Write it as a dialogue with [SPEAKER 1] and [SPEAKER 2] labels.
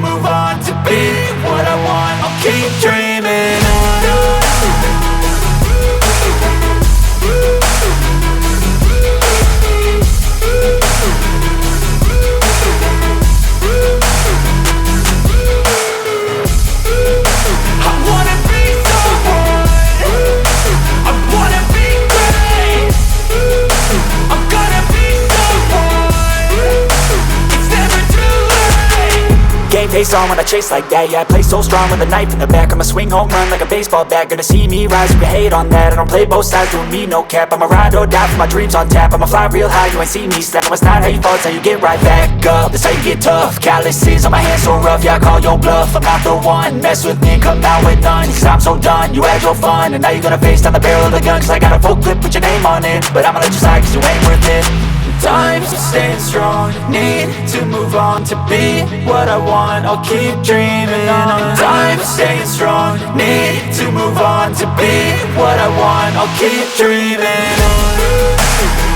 [SPEAKER 1] move on, to be what I want. I'll keep dreaming on.
[SPEAKER 2] Face on when I chase like that, yeah, I play so strong with a knife in the back. I'ma swing home run like a baseball bat. Gonna see me rise, you can hate on that. I don't play both sides, doing me no cap. I'ma ride or die for my dreams on tap. I'ma fly real high, you ain't see me slap. It's not how you fall, it's how you get right back up. That's how you get tough. Calluses on my hands so rough, yeah, I call your bluff. I'm not the one, mess with me and come out with none. Cause I'm so done, you had your fun. And now you're gonna face down the barrel of the gun. Cause I got a full clip, put your name on it. But I'ma let you slide cause you ain't worth it.
[SPEAKER 1] Time's staying strong, need to move on, to be what I want. I'll keep dreaming on. Time's staying strong, need to move on, to be what I want. I'll keep dreaming on.